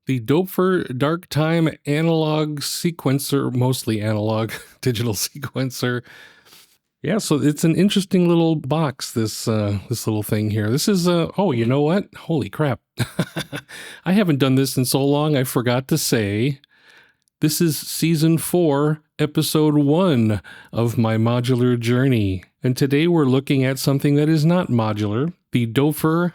The Doepfer Dark Time analog sequencer, mostly analog digital sequencer. Yeah, so it's an interesting little box, this little thing here. This is, oh, you know what? Holy crap. I haven't done this in so long, I forgot to say, this is Season 4, Episode 1 of my modular journey. And today we're looking at something that is not modular, the Doepfer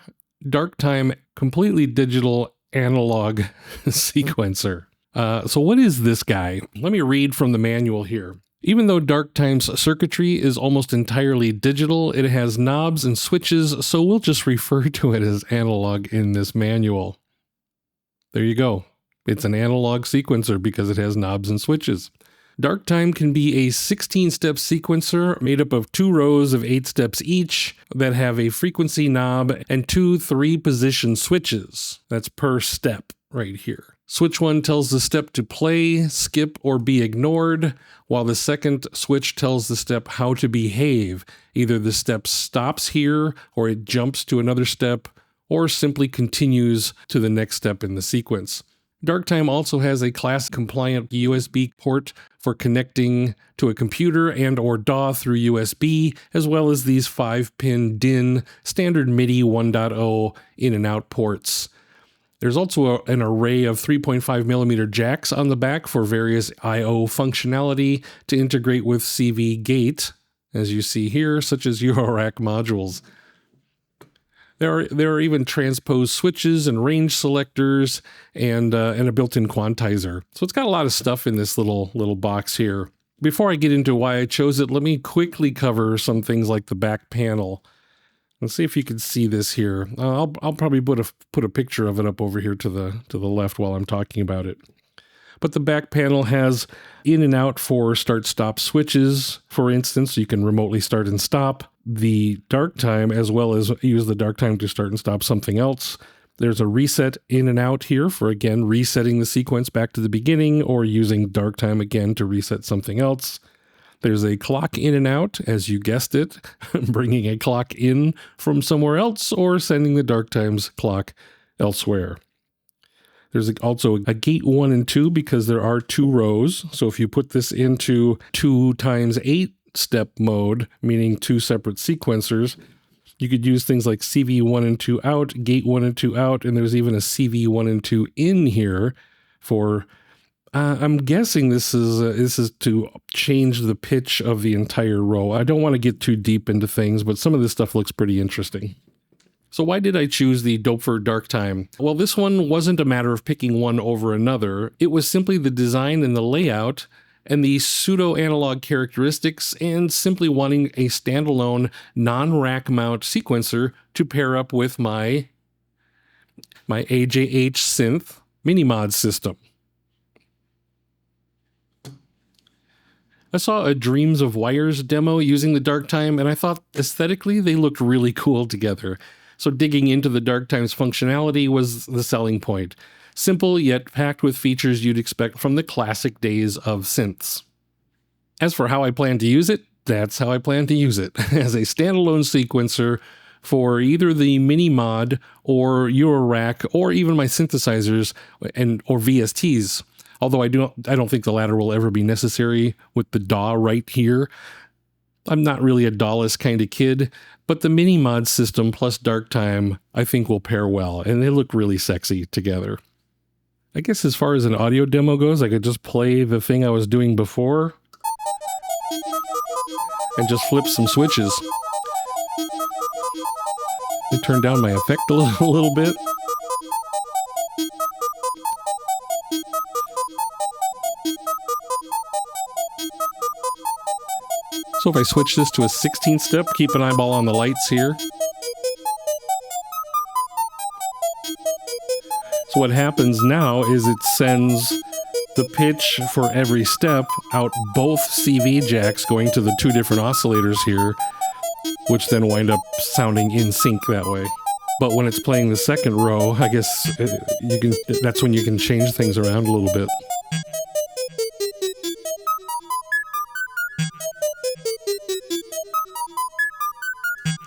Dark Time completely digital analog sequencer. So what is this guy? Let me read from the manual here. Even though Dark Time's circuitry is almost entirely digital, it has knobs and switches, so we'll just refer to it as analog in this manual. There you go. It's an analog sequencer because it has knobs and switches. Dark Time can be a 16-step sequencer made up of 2 rows of 8 steps each that have a frequency knob and 2 3-position switches. That's per step right here. Switch 1 tells the step to play, skip, or be ignored, while the second switch tells the step how to behave. Either the step stops here, or it jumps to another step, or simply continues to the next step in the sequence. Dark Time also has a class-compliant USB port for connecting to a computer and or DAW through USB, as well as these 5-pin DIN standard MIDI 1.0 in and out ports. There's also an array of 3.5mm jacks on the back for various I/O functionality to integrate with CV gate, as you see here, such as eurorack modules. There are even transpose switches and range selectors and a built-in quantizer. So it's got a lot of stuff in this little box here. Before I get into why I chose it, let me quickly cover some things like the back panel. Let's see if you can see this here. I'll probably put a picture of it up over here to the left while I'm talking about it. But the back panel has in and out for start-stop switches, for instance, so you can remotely start and stop the Dark Time, as well as use the Dark Time to start and stop something else. There's a reset in and out here for, again, resetting the sequence back to the beginning, or using Dark Time again to reset something else. There's a clock in and out, as you guessed it, bringing a clock in from somewhere else, or sending the Dark Time's clock elsewhere. There's also a gate 1 and 2 because there are 2 rows. So if you put this into 2 times 8 step mode, meaning 2 separate sequencers, you could use things like CV 1 and 2 out, gate 1 and 2 out, and there's even a CV 1 and 2 in here for, I'm guessing this is to change the pitch of the entire row. I don't want to get too deep into things, but some of this stuff looks pretty interesting. So why did I choose the Doepfer Dark Time? Well, this one wasn't a matter of picking one over another. It was simply the design and the layout and the pseudo-analog characteristics and simply wanting a standalone non-rack mount sequencer to pair up with my AJH Synth MiniMOD system. I saw a Dreams of Wires demo using the Dark Time, and I thought aesthetically they looked really cool together. So digging into the Dark Time's functionality was the selling point. Simple, yet packed with features you'd expect from the classic days of synths. As for how I plan to use it, that's how I plan to use it, as a standalone sequencer for either the MiniMOD or eurorack or even my synthesizers or VSTs. Although I don't think the latter will ever be necessary with the DAW right here. I'm not really a DAW-less kind of kid, but the MiniMOD system plus Dark Time I think will pair well, and they look really sexy together. I guess as far as an audio demo goes, I could just play the thing I was doing before. and just flip some switches. Let me turn down my effect a little bit. So if I switch this to a 16th step, keep an eyeball on the lights here. So what happens now is it sends the pitch for every step out both CV jacks going to the two different oscillators here, which then wind up sounding in sync that way. But when it's playing the second row, I guess that's when you can change things around a little bit.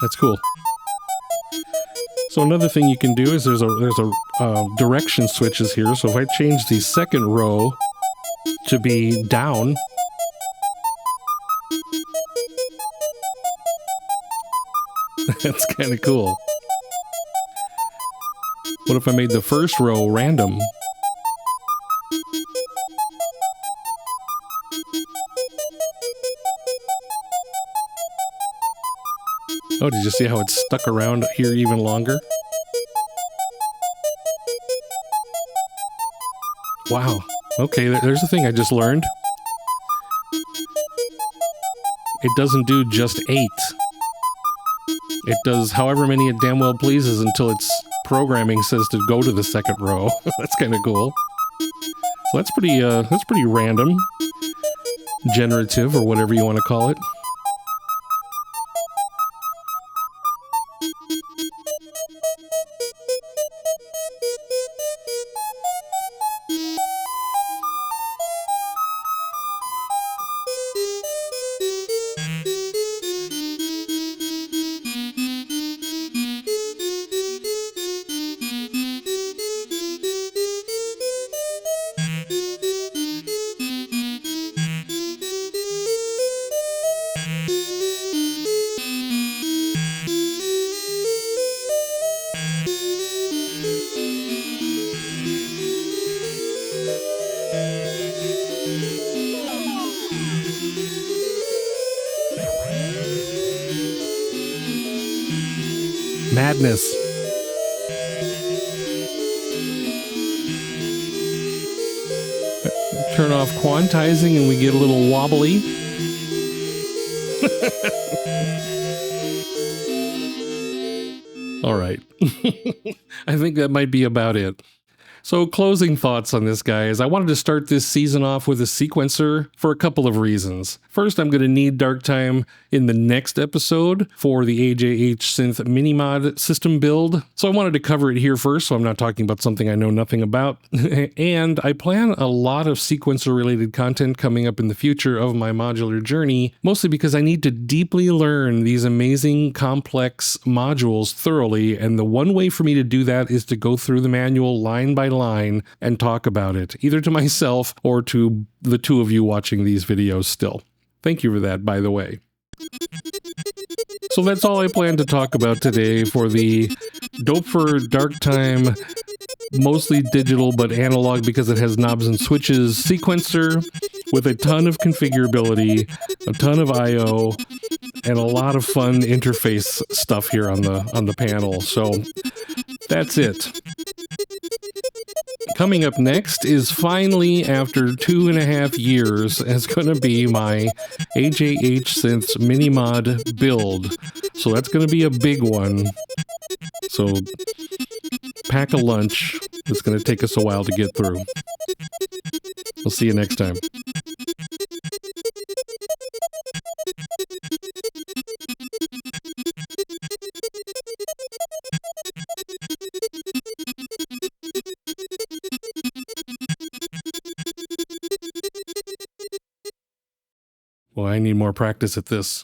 That's cool. So another thing you can do is there's a direction switches here. So if I change the second row to be down, that's kind of cool. What if I made the first row random? Oh, did you see how it's stuck around here even longer? Wow. Okay, there's the thing I just learned. It doesn't do just 8. It does however many it damn well pleases until its programming says to go to the second row. That's kind of cool. So that's pretty random. Generative, or whatever you want to call it. Madness. Turn off quantizing and we get a little wobbly. All right. I think that might be about it. So closing thoughts on this, guys. I wanted to start this season off with a sequencer for a couple of reasons. First, I'm going to need Dark Time in the next episode for the AJH Synth MiniMOD system build. So I wanted to cover it here first, so I'm not talking about something I know nothing about. And I plan a lot of sequencer-related content coming up in the future of my modular journey, mostly because I need to deeply learn these amazing, complex modules thoroughly, and the one way for me to do that is to go through the manual line by line and talk about it, either to myself or to the two of you watching these videos still. Thank you for that, by the way. So that's all I plan to talk about today for the Doepfer Dark Time, mostly digital but analog because it has knobs and switches sequencer with a ton of configurability, a ton of I/O, and a lot of fun interface stuff here on the panel. So that's it. Coming up next is finally, after 2.5 years, is going to be my AJH Synth MiniMOD build. So that's going to be a big one. So pack a lunch. It's going to take us a while to get through. We'll see you next time. Well, I need more practice at this.